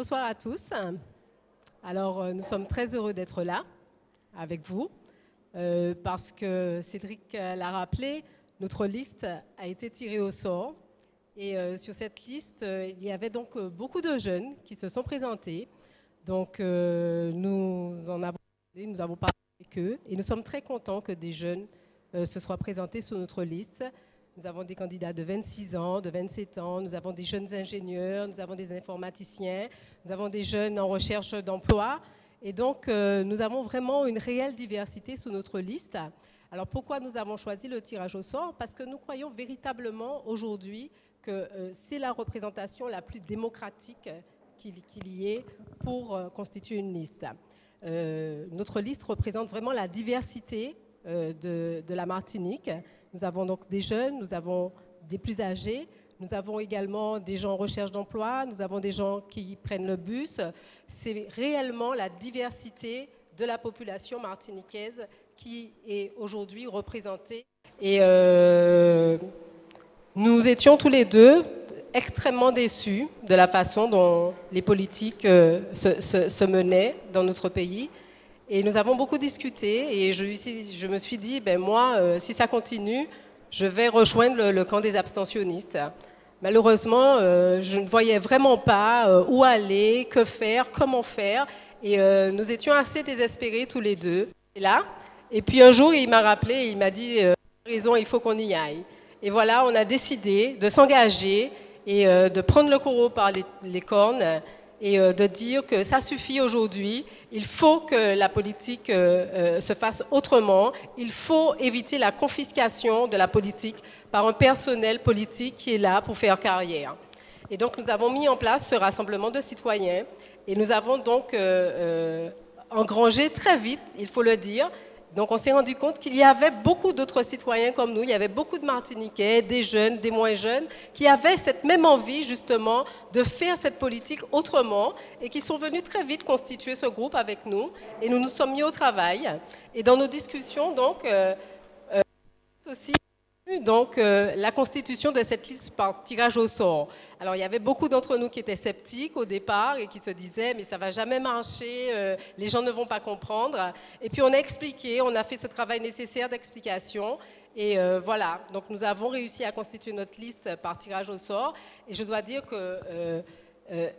Bonsoir à tous. Alors, nous sommes très heureux d'être là avec vous parce que Cédric l'a rappelé, notre liste a été tirée au sort et sur cette liste, il y avait donc beaucoup de jeunes qui se sont présentés. Donc, nous avons parlé avec eux et nous sommes très contents que des jeunes se soient présentés sur notre liste. Nous avons des candidats de 26 ans, de 27 ans, nous avons des jeunes ingénieurs, nous avons des informaticiens, nous avons des jeunes en recherche d'emploi. Et donc, nous avons vraiment une réelle diversité sur notre liste. Alors, pourquoi nous avons choisi le tirage au sort? Parce que nous croyons véritablement aujourd'hui que c'est la représentation la plus démocratique qu'il y ait pour constituer une liste. Notre liste représente vraiment la diversité de la Martinique. Nous avons donc des jeunes, nous avons des plus âgés, nous avons également des gens en recherche d'emploi, nous avons des gens qui prennent le bus. C'est réellement la diversité de la population martiniquaise qui est aujourd'hui représentée. Et nous étions tous les deux extrêmement déçus de la façon dont les politiques se menaient dans notre pays. Et nous avons beaucoup discuté et je me suis dit, ben moi, si ça continue, je vais rejoindre le camp des abstentionnistes. Malheureusement, je ne voyais vraiment pas où aller, que faire, comment faire. Et nous étions assez désespérés tous les deux. Et puis un jour, il m'a rappelé, il m'a dit, raison, il faut qu'on y aille. Et voilà, on a décidé de s'engager et de prendre le taureau par les cornes et de dire que ça suffit aujourd'hui, il faut que la politique se fasse autrement, il faut éviter la confiscation de la politique par un personnel politique qui est là pour faire carrière. Et donc nous avons mis en place ce rassemblement de citoyens et nous avons donc engrangé très vite, il faut le dire. Donc on s'est rendu compte qu'il y avait beaucoup d'autres citoyens comme nous, il y avait beaucoup de Martiniquais, des jeunes, des moins jeunes, qui avaient cette même envie justement de faire cette politique autrement et qui sont venus très vite constituer ce groupe avec nous et nous nous sommes mis au travail. Et dans nos discussions, donc, aussi donc, la constitution de cette liste par tirage au sort. Alors, il y avait beaucoup d'entre nous qui étaient sceptiques au départ et qui se disaient « mais ça ne va jamais marcher, les gens ne vont pas comprendre ». Et puis, on a expliqué, on a fait ce travail nécessaire d'explication. Et voilà, donc nous avons réussi à constituer notre liste par tirage au sort. Et je dois dire que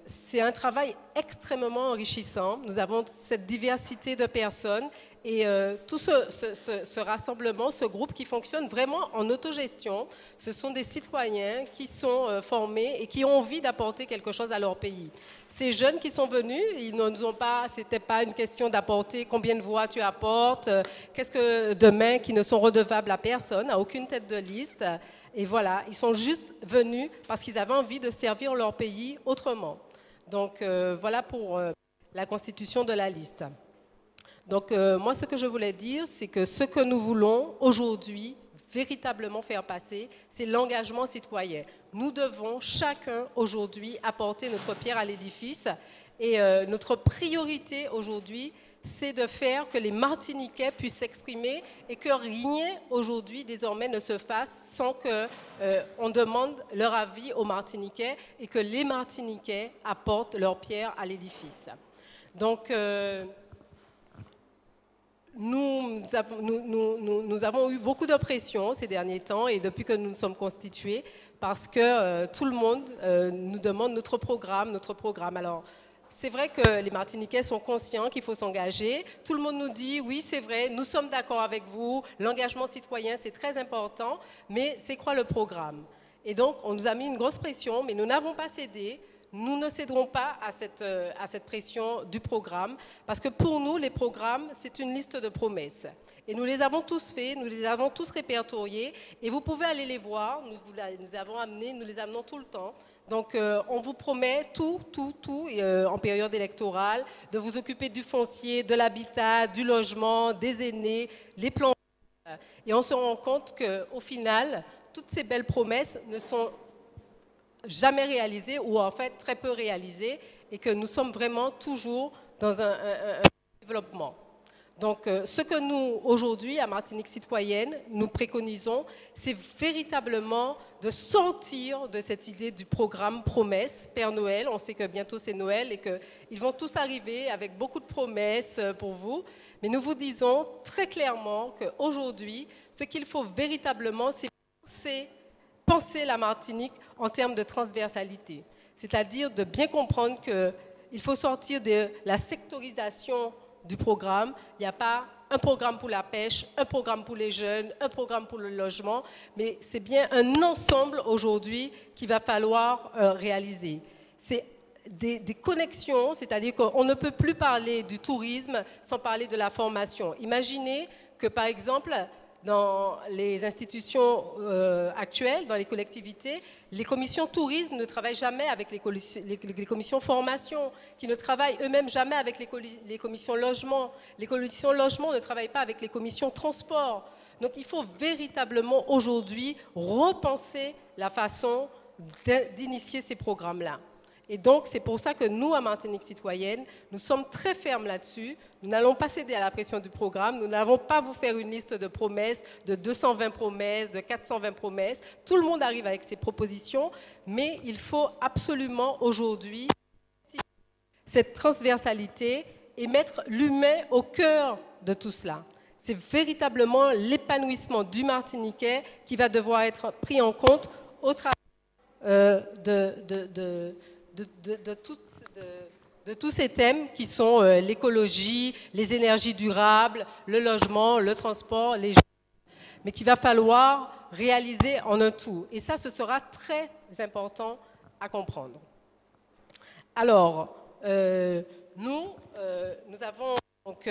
c'est un travail extrêmement enrichissant. Nous avons cette diversité de personnes. Et tout ce rassemblement, ce groupe qui fonctionne vraiment en autogestion, ce sont des citoyens qui sont formés et qui ont envie d'apporter quelque chose à leur pays. Ces jeunes qui sont venus, ils ne nous ont pas, c'était pas une question d'apporter combien de voix tu apportes, qu'est-ce que demain, qui ne sont redevables à personne, à aucune tête de liste. Et voilà, ils sont juste venus parce qu'ils avaient envie de servir leur pays autrement. Donc voilà pour la constitution de la liste. Donc moi, ce que je voulais dire, c'est que ce que nous voulons aujourd'hui véritablement faire passer, c'est l'engagement citoyen. Nous devons chacun aujourd'hui apporter notre pierre à l'édifice et notre priorité aujourd'hui, c'est de faire que les Martiniquais puissent s'exprimer et que rien aujourd'hui désormais ne se fasse sans qu'on demande leur avis aux Martiniquais et que les Martiniquais apportent leur pierre à l'édifice. Donc nous avons eu beaucoup de pression ces derniers temps et depuis que nous nous sommes constitués parce que tout le monde nous demande notre programme. Alors, c'est vrai que les Martiniquais sont conscients qu'il faut s'engager. Tout le monde nous dit, oui, c'est vrai, nous sommes d'accord avec vous, l'engagement citoyen, c'est très important, mais c'est quoi le programme? Et donc, on nous a mis une grosse pression, mais nous n'avons pas cédé. Nous ne céderons pas à cette pression du programme, parce que pour nous, les programmes, c'est une liste de promesses. Et nous les avons tous faits, nous les avons tous répertoriés, et vous pouvez aller les voir, nous les amenons tout le temps. Donc, on vous promet tout en période électorale, de vous occuper du foncier, de l'habitat, du logement, des aînés, les plans. Et on se rend compte qu'au final, toutes ces belles promesses ne sont jamais réalisées ou en fait très peu réalisées et que nous sommes vraiment toujours dans un développement. Donc, ce que nous, aujourd'hui, à Martinique Citoyenne, nous préconisons, c'est véritablement de sortir de cette idée du programme Promesse, Père Noël. On sait que bientôt c'est Noël et qu'ils vont tous arriver avec beaucoup de promesses pour vous. Mais nous vous disons très clairement qu'aujourd'hui, ce qu'il faut véritablement, c'est penser la Martinique en termes de transversalité. C'est-à-dire de bien comprendre qu'il faut sortir de la sectorisation du programme. Il n'y a pas un programme pour la pêche, un programme pour les jeunes, un programme pour le logement, mais c'est bien un ensemble aujourd'hui qu'il va falloir réaliser. C'est des connexions, c'est-à-dire qu'on ne peut plus parler du tourisme sans parler de la formation. Imaginez que, par exemple, dans les institutions actuelles, dans les collectivités, les commissions tourisme ne travaillent jamais avec les commissions formation, qui ne travaillent eux-mêmes jamais avec les commissions logement. Les commissions logement ne travaillent pas avec les commissions transport. Donc il faut véritablement aujourd'hui repenser la façon d'initier ces programmes-là. Et donc, c'est pour ça que nous, à Martinique Citoyenne, nous sommes très fermes là-dessus. Nous n'allons pas céder à la pression du programme. Nous n'allons pas vous faire une liste de promesses, de 220 promesses, de 420 promesses. Tout le monde arrive avec ses propositions, mais il faut absolument aujourd'hui cette transversalité et mettre l'humain au cœur de tout cela. C'est véritablement l'épanouissement du Martiniquais qui va devoir être pris en compte au travers de tous ces thèmes qui sont l'écologie, les énergies durables, le logement, le transport, les jeunes, mais qu'il va falloir réaliser en un tout. Et ça, ce sera très important à comprendre. Alors, nous avons donc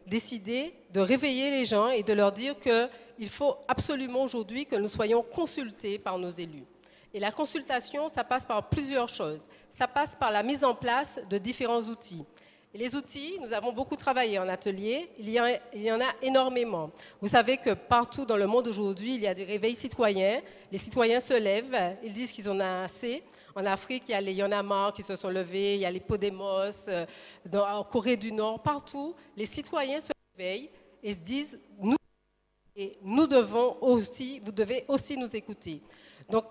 décidé de réveiller les gens et de leur dire qu'il faut absolument aujourd'hui que nous soyons consultés par nos élus. Et la consultation, ça passe par plusieurs choses. Ça passe par la mise en place de différents outils. Et les outils, nous avons beaucoup travaillé en atelier, il y en a énormément. Vous savez que partout dans le monde aujourd'hui, il y a des réveils citoyens. Les citoyens se lèvent, ils disent qu'ils en ont assez. En Afrique, il y a les Y'en a marre qui se sont levés, il y a les Podemos, en Corée du Nord, partout. Les citoyens se réveillent et se disent, vous devez aussi nous écouter. Donc,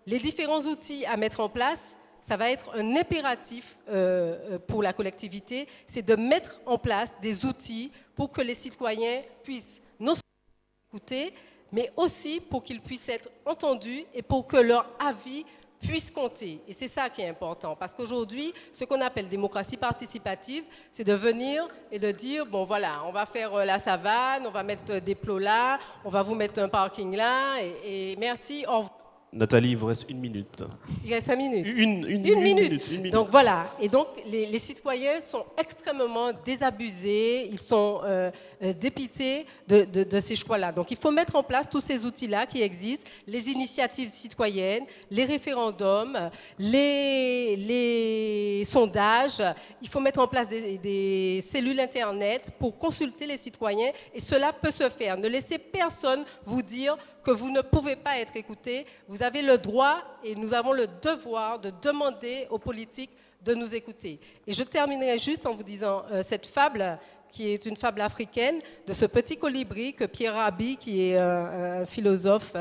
les différents outils à mettre en place, ça va être un impératif pour la collectivité, c'est de mettre en place des outils pour que les citoyens puissent non seulement écouter, mais aussi pour qu'ils puissent être entendus et pour que leur avis puisse compter. Et c'est ça qui est important, parce qu'aujourd'hui, ce qu'on appelle démocratie participative, c'est de venir et de dire, bon voilà, on va faire la savane, on va mettre des plots là, on va vous mettre un parking là, et merci, au revoir. Nathalie, il vous reste 1 minute. Il reste 5 minutes. Une minute. Donc voilà. Et donc les citoyens sont extrêmement désabusés, ils sont dépités de ces choix-là. Donc il faut mettre en place tous ces outils-là qui existent, les initiatives citoyennes, les référendums, les sondages. Il faut mettre en place des cellules Internet pour consulter les citoyens et cela peut se faire. Ne laissez personne vous dire que vous ne pouvez pas être écouté. Vous avez le droit et nous avons le devoir de demander aux politiques de nous écouter. Et je terminerai juste en vous disant cette fable qui est une fable africaine de ce petit colibri que Pierre Rabhi, qui est un philosophe,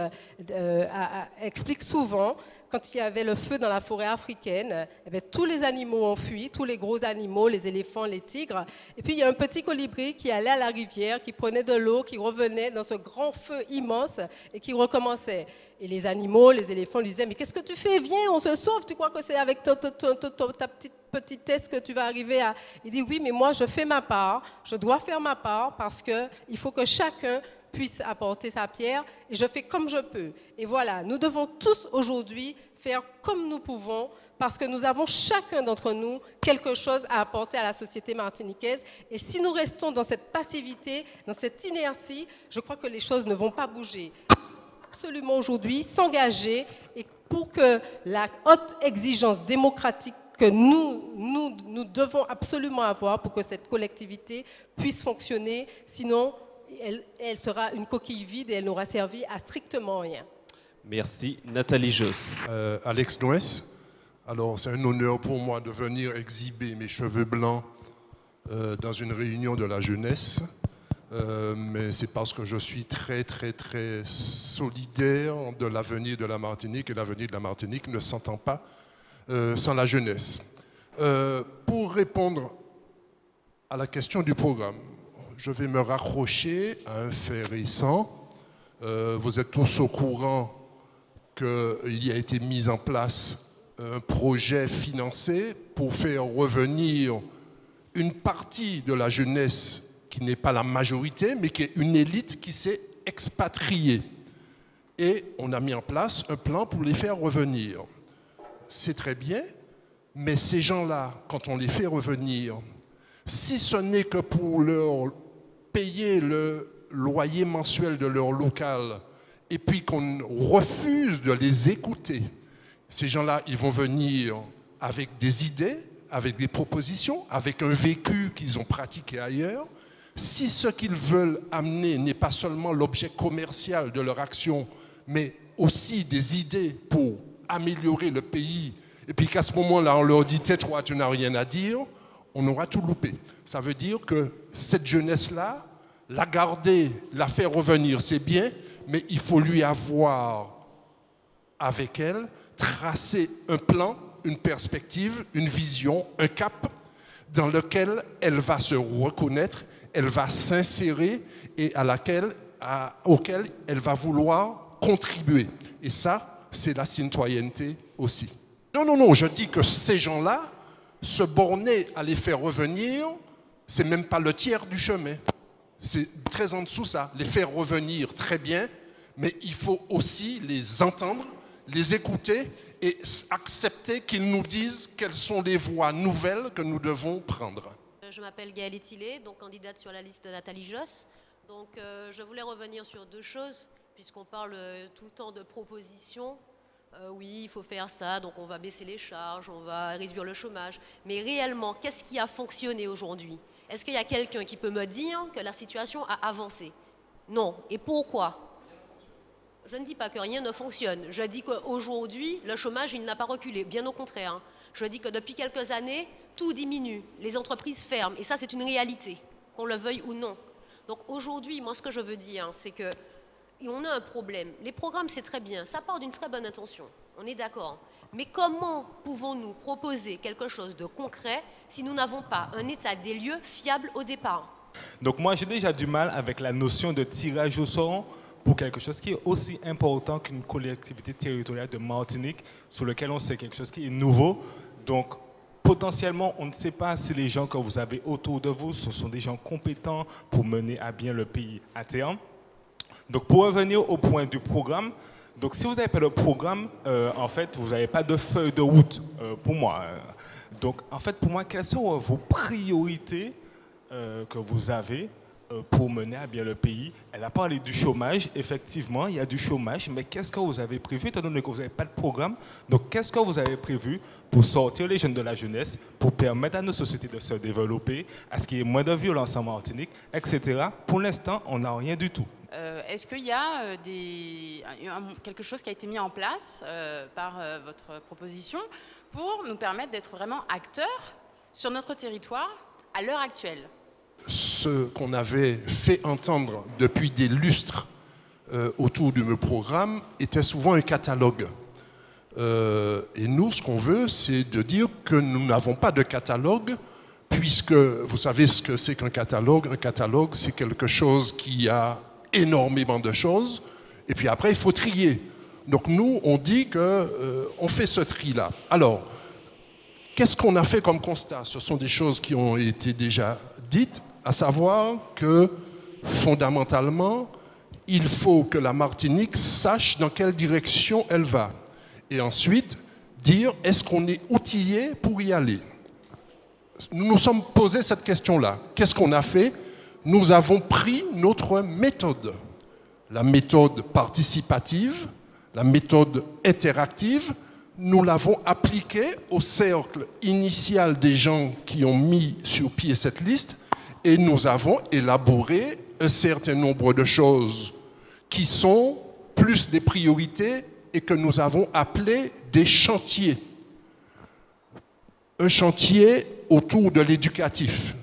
explique souvent. Quand il y avait le feu dans la forêt africaine, eh bien, tous les animaux ont fui, tous les gros animaux, les éléphants, les tigres. Et puis il y a un petit colibri qui allait à la rivière, qui prenait de l'eau, qui revenait dans ce grand feu immense et qui recommençait. Et les animaux, les éléphants lui disaient, mais qu'est-ce que tu fais? Viens, on se sauve. Tu crois que c'est avec ta petite petitesse que tu vas arriver à... Il dit, oui, mais moi, je fais ma part. Je dois faire ma part parce qu'il faut que chacun puisse apporter sa pierre et je fais comme je peux. Et voilà, nous devons tous aujourd'hui faire comme nous pouvons parce que nous avons chacun d'entre nous quelque chose à apporter à la société martiniquaise. Et si nous restons dans cette passivité, dans cette inertie, je crois que les choses ne vont pas bouger. Absolument aujourd'hui, s'engager et pour que la haute exigence démocratique que nous devons absolument avoir pour que cette collectivité puisse fonctionner, sinon elle sera une coquille vide et elle n'aura servi à strictement rien. Merci. Nathalie Josse. Alex Noès. Alors, c'est un honneur pour moi de venir exhiber mes cheveux blancs dans une réunion de la jeunesse. mais c'est parce que je suis très, très, très solidaire de l'avenir de la Martinique, et l'avenir de la Martinique ne s'entend pas sans la jeunesse. Pour répondre à la question du programme, je vais me raccrocher à un fait récent. Vous êtes tous au courant qu'il a été mis en place un projet financé pour faire revenir une partie de la jeunesse qui n'est pas la majorité, mais qui est une élite qui s'est expatriée. Et on a mis en place un plan pour les faire revenir. C'est très bien, mais ces gens-là, quand on les fait revenir, si ce n'est que pour leur payer le loyer mensuel de leur local, et puis qu'on refuse de les écouter, ces gens-là, ils vont venir avec des idées, avec des propositions, avec un vécu qu'ils ont pratiqué ailleurs. Si ce qu'ils veulent amener n'est pas seulement l'objet commercial de leur action, mais aussi des idées pour améliorer le pays, et puis qu'à ce moment-là, on leur dit « tais-toi, tu n'as rien à dire », on aura tout loupé. Ça veut dire que cette jeunesse-là, la garder, la faire revenir, c'est bien, mais il faut lui avoir, avec elle, tracé un plan, une perspective, une vision, un cap dans lequel elle va se reconnaître, elle va s'insérer et auquel elle va vouloir contribuer. Et ça, c'est la citoyenneté aussi. Non, je dis que ces gens-là, se borner à les faire revenir, c'est même pas le tiers du chemin. C'est très en dessous ça. Les faire revenir, très bien, mais il faut aussi les entendre, les écouter et accepter qu'ils nous disent quelles sont les voies nouvelles que nous devons prendre. Je m'appelle Gaëlle Etilé, donc candidate sur la liste de Nathalie Josse. Donc je voulais revenir sur deux choses, puisqu'on parle tout le temps de propositions. Oui, il faut faire ça, donc on va baisser les charges, on va réduire le chômage. Mais réellement, qu'est-ce qui a fonctionné aujourd'hui? Est-ce qu'il y a quelqu'un qui peut me dire que la situation a avancé? Non. Et pourquoi? Je ne dis pas que rien ne fonctionne. Je dis qu'aujourd'hui, le chômage, il n'a pas reculé. Bien au contraire. Je dis que depuis quelques années, tout diminue. Les entreprises ferment. Et ça, c'est une réalité, qu'on le veuille ou non. Donc aujourd'hui, moi, ce que je veux dire, c'est que on a un problème. Les programmes, c'est très bien. Ça part d'une très bonne intention. On est d'accord. Mais comment pouvons-nous proposer quelque chose de concret si nous n'avons pas un état des lieux fiable au départ? Donc moi, j'ai déjà du mal avec la notion de tirage au sort pour quelque chose qui est aussi important qu'une collectivité territoriale de Martinique, sur lequel on sait quelque chose qui est nouveau. Donc, potentiellement, on ne sait pas si les gens que vous avez autour de vous, ce sont des gens compétents pour mener à bien le pays à terme. Donc, pour revenir au point du programme, donc si vous n'avez pas de programme, en fait, vous n'avez pas de feuille de route pour moi. Donc, en fait, pour moi, quelles sont vos priorités que vous avez pour mener à bien le pays? Elle a parlé du chômage. Effectivement, il y a du chômage, mais qu'est-ce que vous avez prévu, étant donné que vous n'avez pas de programme? Donc, qu'est-ce que vous avez prévu pour sortir les jeunes de la jeunesse, pour permettre à nos sociétés de se développer, à ce qu'il y ait moins de violence en Martinique, etc. Pour l'instant, on n'a rien du tout. Est-ce qu'il y a quelque chose qui a été mis en place par votre proposition pour nous permettre d'être vraiment acteurs sur notre territoire à l'heure actuelle? Ce qu'on avait fait entendre depuis des lustres autour de mon programme était souvent un catalogue. Et nous, ce qu'on veut, c'est de dire que nous n'avons pas de catalogue, puisque vous savez ce que c'est qu'un catalogue. Un catalogue, c'est quelque chose qui a énormément de choses, et puis après, il faut trier. Donc nous, on dit qu'on fait ce tri-là. Alors, qu'est-ce qu'on a fait comme constat? Ce sont des choses qui ont été déjà dites, à savoir que, fondamentalement, il faut que la Martinique sache dans quelle direction elle va. Et ensuite, dire, est-ce qu'on est outillé pour y aller? Nous nous sommes posé cette question-là. Qu'est-ce qu'on a fait? Nous avons pris notre méthode. La méthode participative, la méthode interactive, nous l'avons appliquée au cercle initial des gens qui ont mis sur pied cette liste et nous avons élaboré un certain nombre de choses qui sont plus des priorités et que nous avons appelées des chantiers. Un chantier autour de l'éducatif.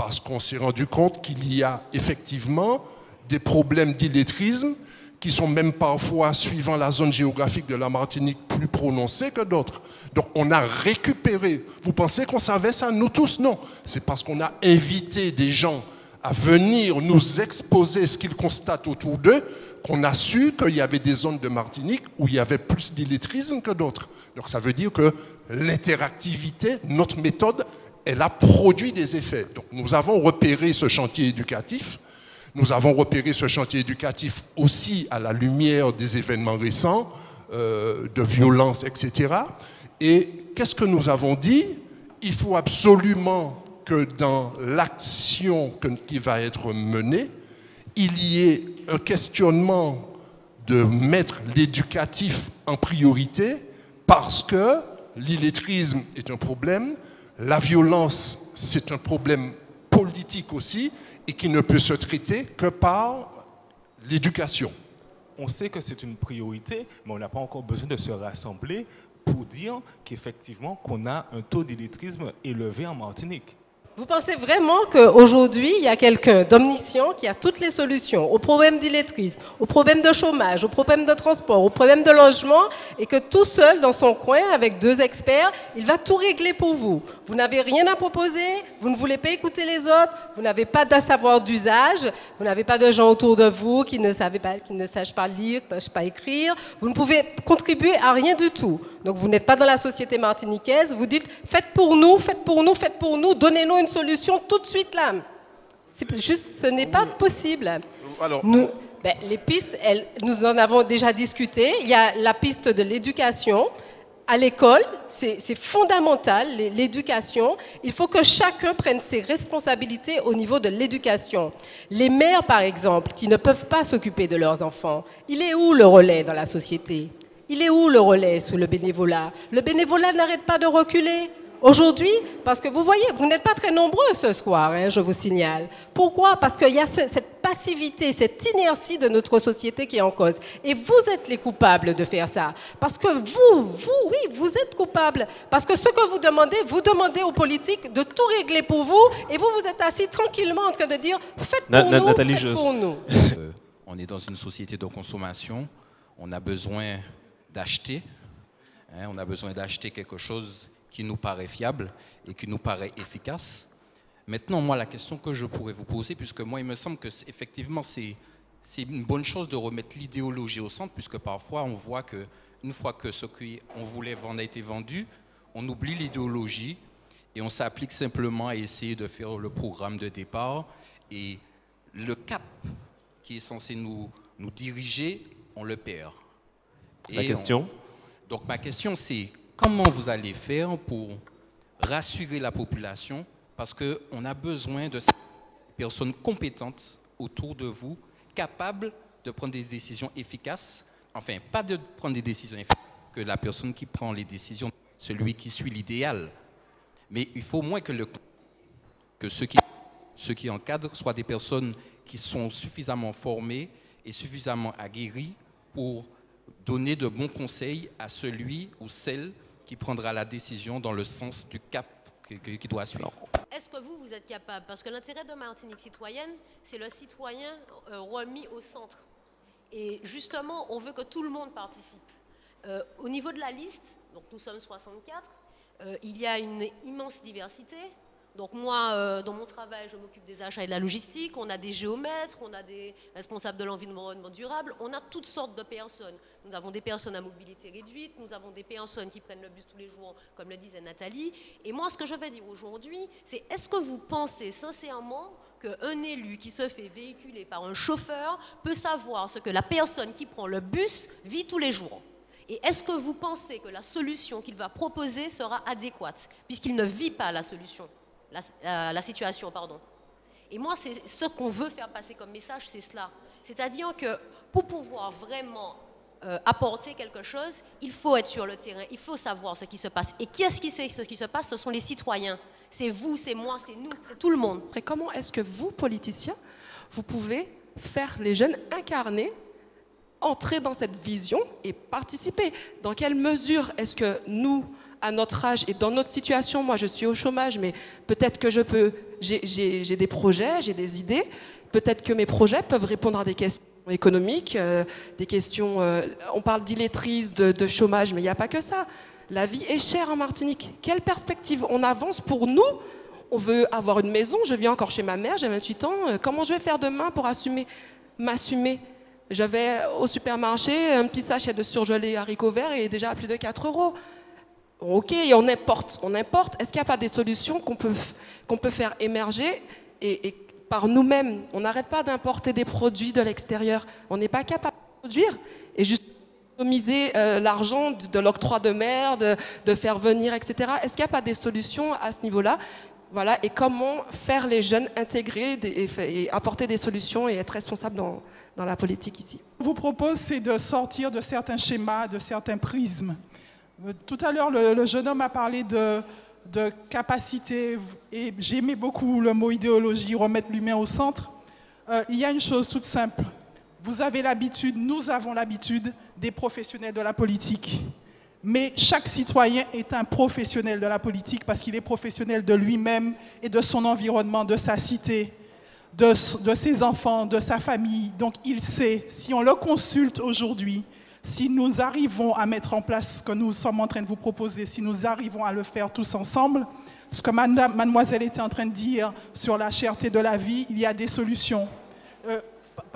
parce qu'on s'est rendu compte qu'il y a effectivement des problèmes d'illettrisme qui sont même parfois, suivant la zone géographique de la Martinique, plus prononcés que d'autres. Donc on a récupéré. Vous pensez qu'on savait ça, nous tous? Non. C'est parce qu'on a invité des gens à venir nous exposer ce qu'ils constatent autour d'eux qu'on a su qu'il y avait des zones de Martinique où il y avait plus d'illettrisme que d'autres. Donc ça veut dire que l'interactivité, notre méthode, elle a produit des effets. Donc nous avons repéré ce chantier éducatif. Nous avons repéré ce chantier éducatif aussi à la lumière des événements récents, de violence, etc. Et qu'est-ce que nous avons dit? Il faut absolument que dans l'action qui va être menée, il y ait un questionnement de mettre l'éducatif en priorité parce que l'illettrisme est un problème, la violence, c'est un problème politique aussi, et qui ne peut se traiter que par l'éducation. On sait que c'est une priorité, mais on n'a pas encore besoin de se rassembler pour dire qu'effectivement qu'on a un taux d'illettrisme élevé en Martinique. Vous pensez vraiment qu'aujourd'hui, il y a quelqu'un d'omniscient qui a toutes les solutions aux problèmes d'illettrisme, aux problèmes de chômage, aux problèmes de transport, aux problèmes de logement, et que tout seul, dans son coin, avec 2 experts, il va tout régler pour vous? Vous n'avez rien à proposer, vous ne voulez pas écouter les autres, vous n'avez pas de savoir d'usage, vous n'avez pas de gens autour de vous qui ne sachent pas lire, pas écrire, vous ne pouvez contribuer à rien du tout. Donc vous n'êtes pas dans la société martiniquaise, vous dites faites pour nous, faites pour nous, faites pour nous, donnez-nous une solution tout de suite là. C'est juste, ce n'est pas possible. Alors, Les pistes, nous en avons déjà discuté. Il y a la piste de l'éducation. À l'école, c'est fondamental, l'éducation. Il faut que chacun prenne ses responsabilités au niveau de l'éducation. Les mères, par exemple, qui ne peuvent pas s'occuper de leurs enfants, il est où le relais dans la société? Il est où le relais sous le bénévolat? Le bénévolat n'arrête pas de reculer. Aujourd'hui, parce que vous voyez, vous n'êtes pas très nombreux ce soir, hein, je vous signale. Pourquoi? Parce qu'il y a cette passivité, cette inertie de notre société qui est en cause. Et vous êtes les coupables de faire ça. Parce que vous êtes coupables. Parce que ce que vous demandez aux politiques de tout régler pour vous, et vous êtes assis tranquillement en train de dire « faites pour nous, faites pour nous ». On est dans une société de consommation, on a besoin d'acheter, hein, on a besoin d'acheter quelque chose qui nous paraît fiable et qui nous paraît efficace. Maintenant, moi, la question que je pourrais vous poser, puisque moi, il me semble que effectivement, c'est une bonne chose de remettre l'idéologie au centre, puisque parfois, on voit qu'une fois que ce qu'on voulait vendre a été vendu, on oublie l'idéologie et on s'applique simplement à essayer de faire le programme de départ. Et le cap qui est censé nous diriger, on le perd. La question? Donc ma question c'est, comment vous allez faire pour rassurer la population? Parce qu'on a besoin de personnes compétentes autour de vous, capables de prendre des décisions efficaces. Enfin, pas de prendre des décisions efficaces, que la personne qui prend les décisions, celui qui suit l'idéal. Mais il faut au moins que ceux qui encadrent soient des personnes qui sont suffisamment formées et suffisamment aguerries pour donner de bons conseils à celui ou celle qui prendra la décision dans le sens du cap qu'il doit suivre. Est-ce que vous êtes capable? Parce que l'intérêt de Martinique citoyenne, c'est le citoyen remis au centre. Et justement, on veut que tout le monde participe. Au niveau de la liste, donc nous sommes 64, il y a une immense diversité. Donc moi, dans mon travail, je m'occupe des achats et de la logistique, on a des géomètres, on a des responsables de l'environnement durable, on a toutes sortes de personnes. Nous avons des personnes à mobilité réduite, nous avons des personnes qui prennent le bus tous les jours, comme le disait Nathalie. Et moi, ce que je vais dire aujourd'hui, c'est est-ce que vous pensez sincèrement qu'un élu qui se fait véhiculer par un chauffeur peut savoir ce que la personne qui prend le bus vit tous les jours? Et est-ce que vous pensez que la solution qu'il va proposer sera adéquate, puisqu'il ne vit pas la solution? La situation, pardon. Et moi, c'est ce qu'on veut faire passer comme message, c'est cela. C'est-à-dire que pour pouvoir vraiment apporter quelque chose, il faut être sur le terrain, il faut savoir ce qui se passe. Et qui est-ce qui sait ce qui se passe? Ce sont les citoyens. C'est vous, c'est moi, c'est nous, c'est tout le monde. Après, comment est-ce que vous, politiciens, vous pouvez faire les jeunes incarner, entrer dans cette vision et participer? Dans quelle mesure est-ce que nous, à notre âge et dans notre situation, moi je suis au chômage, mais peut-être que j'ai des projets, j'ai des idées, peut-être que mes projets peuvent répondre à des questions économiques, des questions, on parle d'illettrisme, de chômage, mais il n'y a pas que ça. La vie est chère en Martinique. Quelle perspective on avance pour nous? On veut avoir une maison, je vis encore chez ma mère, j'ai 28 ans, comment je vais faire demain pour m'assumer? Je vais au supermarché, un petit sachet de surgelés haricots verts est déjà à plus de 4 €. Ok, on importe. Est-ce qu'il n'y a pas des solutions qu'on peut faire émerger et par nous-mêmes? On n'arrête pas d'importer des produits de l'extérieur. On n'est pas capable de produire et juste économiser l'argent de l'octroi de mer, de faire venir, etc. Est-ce qu'il n'y a pas des solutions à ce niveau-là? Voilà, et comment faire les jeunes intégrer et apporter des solutions et être responsables dans la politique ici? Ce que je vous propose, c'est de sortir de certains schémas, de certains prismes. Tout à l'heure, le jeune homme a parlé de capacité, et j'aimais beaucoup le mot idéologie, remettre l'humain au centre. Il y a une chose toute simple. Vous avez l'habitude, nous avons l'habitude des professionnels de la politique. Mais chaque citoyen est un professionnel de la politique parce qu'il est professionnel de lui-même et de son environnement, de sa cité, de ses enfants, de sa famille. Donc il sait, si on le consulte aujourd'hui, si nous arrivons à mettre en place ce que nous sommes en train de vous proposer, si nous arrivons à le faire tous ensemble, ce que mademoiselle était en train de dire sur la cherté de la vie, il y a des solutions.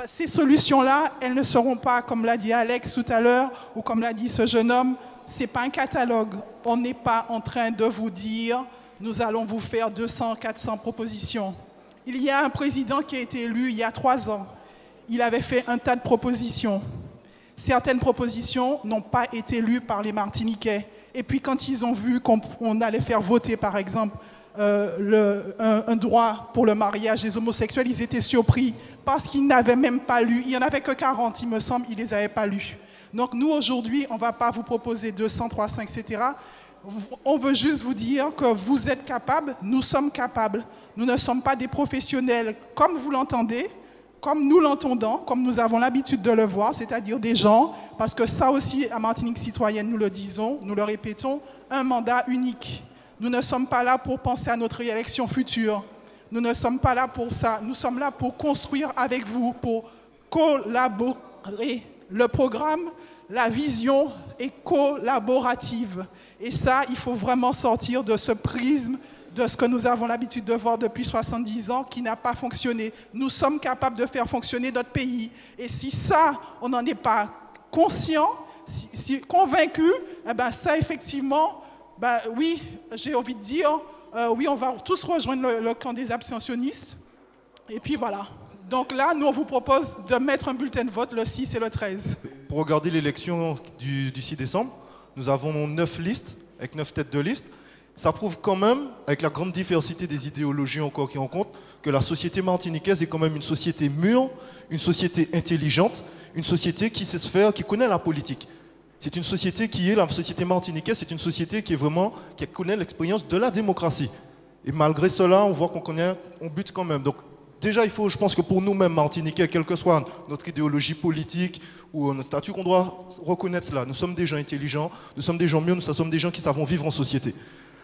Ces solutions-là, elles ne seront pas, comme l'a dit Alex tout à l'heure, ou comme l'a dit ce jeune homme, ce n'est pas un catalogue. On n'est pas en train de vous dire, nous allons vous faire 200, 400 propositions. Il y a un président qui a été élu il y a 3 ans. Il avait fait un tas de propositions. Certaines propositions n'ont pas été lues par les Martiniquais. Et puis quand ils ont vu qu'on allait faire voter, par exemple, un droit pour le mariage des homosexuels, ils étaient surpris parce qu'ils n'avaient même pas lu. Il n'y en avait que 40, il me semble, ils ne les avaient pas lus. Donc nous, aujourd'hui, on ne va pas vous proposer 200, 300, etc. On veut juste vous dire que vous êtes capables, nous sommes capables. Nous ne sommes pas des professionnels comme vous l'entendez, comme nous l'entendons, comme nous avons l'habitude de le voir, c'est-à-dire des gens, parce que ça aussi, à Martinique citoyenne, nous le disons, nous le répétons, un mandat unique. Nous ne sommes pas là pour penser à notre réélection future. Nous ne sommes pas là pour ça. Nous sommes là pour construire avec vous, pour collaborer. Le programme, la vision est collaborative. Et ça, il faut vraiment sortir de ce prisme de ce que nous avons l'habitude de voir depuis 70 ans qui n'a pas fonctionné. Nous sommes capables de faire fonctionner notre pays. Et si ça, on n'en est pas conscient, si convaincu, eh ben ça, effectivement, ben oui, j'ai envie de dire, oui, on va tous rejoindre le camp des abstentionnistes. Et puis voilà. Donc là, nous, on vous propose de mettre un bulletin de vote le 6 et le 13. Pour regarder l'élection du 6 décembre, nous avons 9 listes, avec 9 têtes de liste. Ça prouve quand même, avec la grande diversité des idéologies encore qui en compte, que la société martiniquaise est quand même une société mûre, une société intelligente, une société qui sait se faire, qui connaît la politique. C'est une société la société martiniquaise, c'est une société qui connaît l'expérience de la démocratie. Et malgré cela, on voit on bute quand même. Donc déjà, je pense que pour nous-mêmes, Martiniquais, quelle que soit notre idéologie politique ou notre statut, on doit reconnaître cela. Nous sommes des gens intelligents, nous sommes des gens mûrs, nous sommes des gens qui savons vivre en société.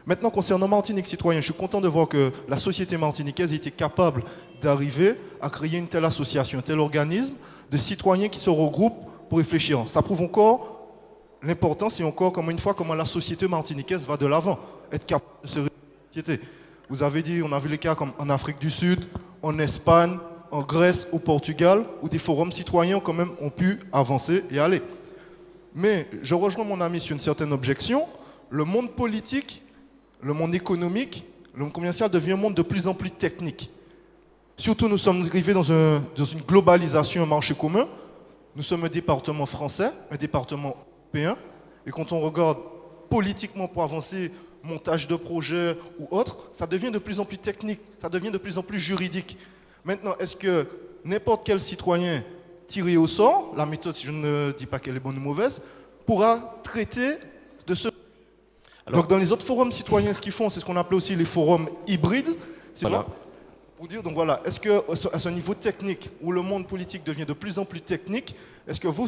Maintenant, concernant Martinique Citoyen, je suis content de voir que la société martiniquaise était capable d'arriver à créer une telle association, un tel organisme de citoyens qui se regroupent pour réfléchir. Ça prouve encore l'importance et encore, comment la société martiniquaise va de l'avant, être capable de se réunir en société. Vous avez dit, on a vu les cas comme en Afrique du Sud, en Espagne, en Grèce, au Portugal, où des forums citoyens quand même ont pu avancer et aller. Mais je rejoins mon ami sur une certaine objection. Le monde politique, le monde économique, le monde commercial devient un monde de plus en plus technique. Surtout, nous sommes arrivés dans une globalisation, un marché commun. Nous sommes un département français, un département européen. Et quand on regarde politiquement pour avancer, montage de projets ou autre, ça devient de plus en plus technique, ça devient de plus en plus juridique. Maintenant, est-ce que n'importe quel citoyen tiré au sort, la méthode, si je ne dis pas qu'elle est bonne ou mauvaise, pourra traiter de ce... Donc dans les autres forums citoyens, ce qu'ils font, c'est ce qu'on appelle aussi les forums hybrides. Voilà. Pour dire, donc voilà, est-ce qu'à ce niveau technique, où le monde politique devient de plus en plus technique, est-ce que vous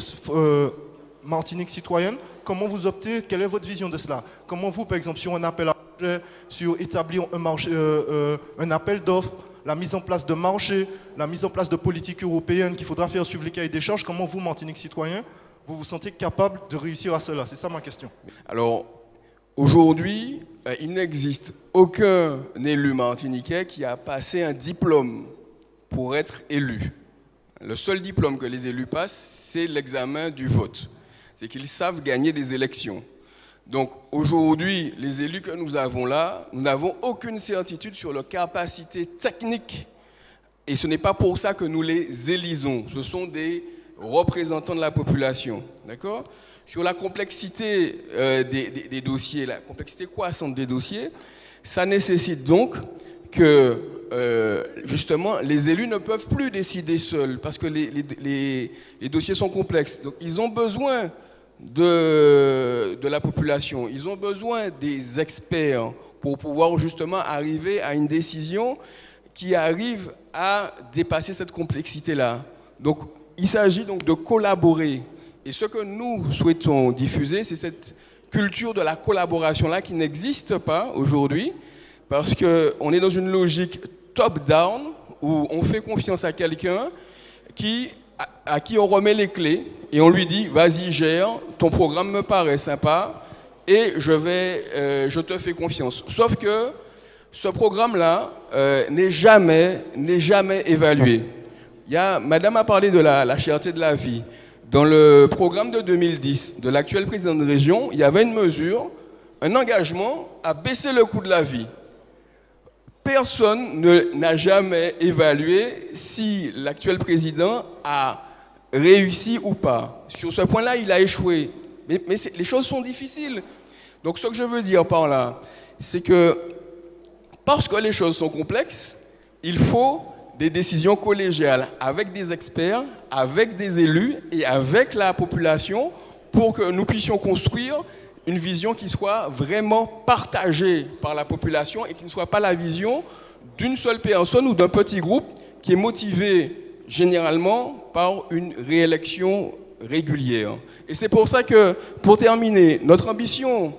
Martinique citoyenne, comment vous optez, quelle est votre vision de cela? Comment vous, par exemple, sur un appel à projet, sur établir un appel d'offres, la mise en place de marchés, la mise en place de politiques européennes qu'il faudra faire suivre les cahiers des charges, comment vous, Martinique citoyen, vous vous sentez capable de réussir à cela? C'est ça ma question. Alors, aujourd'hui, il n'existe aucun élu martiniquais qui a passé un diplôme pour être élu. Le seul diplôme que les élus passent, c'est l'examen du vote. C'est qu'ils savent gagner des élections. Donc aujourd'hui, les élus que nous avons là, nous n'avons aucune certitude sur leur capacité technique. Et ce n'est pas pour ça que nous les élisons. Ce sont des représentants de la population. D'accord ? Sur la complexité des dossiers, la complexité croissante des dossiers, ça nécessite donc que justement les élus ne peuvent plus décider seuls parce que les dossiers sont complexes. Donc ils ont besoin de la population, ils ont besoin des experts pour pouvoir justement arriver à une décision qui arrive à dépasser cette complexité-là. Donc il s'agit donc de collaborer. Et ce que nous souhaitons diffuser, c'est cette culture de la collaboration-là qui n'existe pas aujourd'hui, parce qu'on est dans une logique top-down, où on fait confiance à quelqu'un à qui on remet les clés, et on lui dit, vas-y, gère, ton programme me paraît sympa, et je te fais confiance. Sauf que ce programme-là n'est jamais évalué. Madame a parlé de la cherté de la vie. Dans le programme de 2010 de l'actuel président de région, il y avait une mesure, un engagement à baisser le coût de la vie. Personne n'a jamais évalué si l'actuel président a réussi ou pas. Sur ce point-là, il a échoué. Mais les choses sont difficiles. Donc ce que je veux dire par là, c'est que parce que les choses sont complexes, il faut des décisions collégiales avec des experts, avec des élus et avec la population pour que nous puissions construire une vision qui soit vraiment partagée par la population et qui ne soit pas la vision d'une seule personne ou d'un petit groupe qui est motivé généralement par une réélection régulière. Et c'est pour ça que, pour terminer, notre ambition,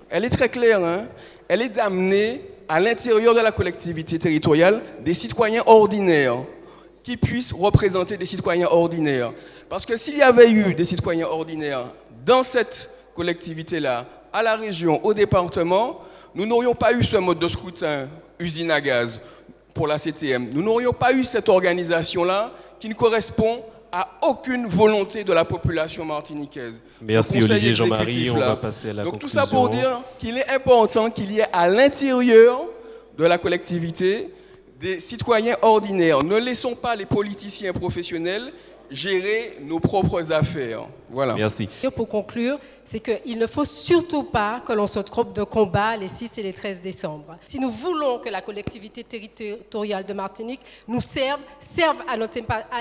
elle est très claire, hein, elle est d'amener à l'intérieur de la collectivité territoriale des citoyens ordinaires qui puissent représenter des citoyens ordinaires. Parce que s'il y avait eu des citoyens ordinaires dans cette collectivité-là, à la région, au département, nous n'aurions pas eu ce mode de scrutin usine à gaz pour la CTM. Nous n'aurions pas eu cette organisation-là qui ne correspond à aucune volonté de la population martiniquaise. Merci Olivier Jean-Marie, on va passer à la conclusion. Donc tout ça pour dire qu'il est important qu'il y ait à l'intérieur de la collectivité des citoyens ordinaires. Ne laissons pas les politiciens professionnels gérer nos propres affaires. Voilà. Merci. Pour conclure, c'est qu'il ne faut surtout pas que l'on se trompe de combat les 6 et les 13 décembre. Si nous voulons que la collectivité territoriale de Martinique nous serve à notre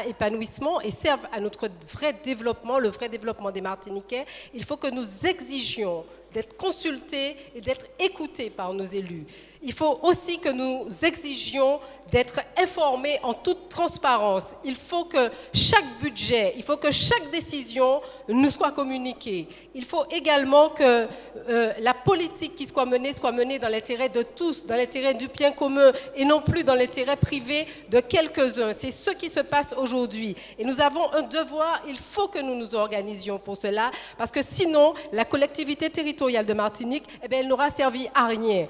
épanouissement et serve à notre vrai développement, le vrai développement des Martiniquais, il faut que nous exigions d'être consultés et d'être écoutés par nos élus. Il faut aussi que nous exigions d'être informés en toute transparence. Il faut que chaque budget, il faut que chaque décision nous soit communiquée. Il faut également que la politique qui soit menée dans l'intérêt de tous, dans l'intérêt du bien commun et non plus dans l'intérêt privé de quelques-uns. C'est ce qui se passe aujourd'hui. Et nous avons un devoir, il faut que nous nous organisions pour cela, parce que sinon, la collectivité territoriale de Martinique, elle n'aura servi à rien.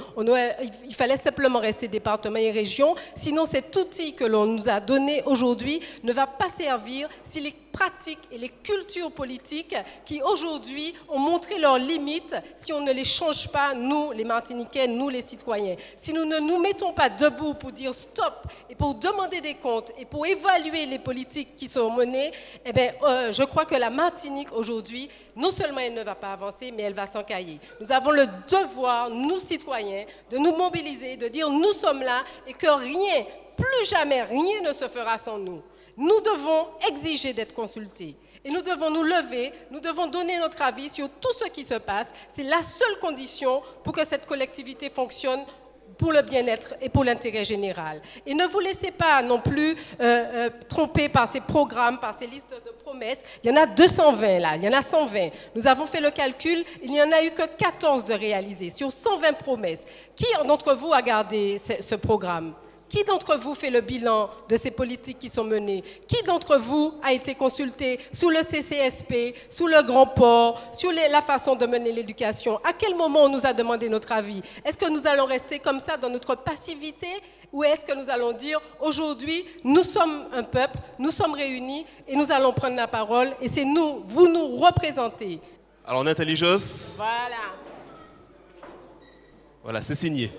Il fallait simplement rester département et région. Sinon, cet outil que l'on nous a donné aujourd'hui ne va pas servir si les pratiques et les cultures politiques qui aujourd'hui ont montré leurs limites, si on ne les change pas, nous les Martiniquais, nous les citoyens. Si nous ne nous mettons pas debout pour dire stop et pour demander des comptes et pour évaluer les politiques qui sont menées, je crois que la Martinique aujourd'hui, non seulement elle ne va pas avancer, mais elle va s'encailler. Nous avons le devoir, nous citoyens, de nous mobiliser, de dire nous sommes là et que rien, plus jamais, rien ne se fera sans nous. Nous devons exiger d'être consultés. Et nous devons nous lever, nous devons donner notre avis sur tout ce qui se passe. C'est la seule condition pour que cette collectivité fonctionne pour le bien-être et pour l'intérêt général. Et ne vous laissez pas non plus tromper par ces programmes, par ces listes de promesses promesses. Il y en a 220 là, il y en a 120. Nous avons fait le calcul, il n'y en a eu que 14 de réalisés sur 120 promesses. Qui d'entre vous a gardé ce programme? Qui d'entre vous fait le bilan de ces politiques qui sont menées? Qui d'entre vous a été consulté sous le CCSP, sous le Grand Port, sur la façon de mener l'éducation? À quel moment on nous a demandé notre avis? Est-ce que nous allons rester comme ça dans notre passivité? Ou est-ce que nous allons dire, aujourd'hui, nous sommes un peuple, nous sommes réunis et nous allons prendre la parole et c'est nous, vous nous représentez. Alors Nathalie Josse. Voilà. Voilà, c'est signé.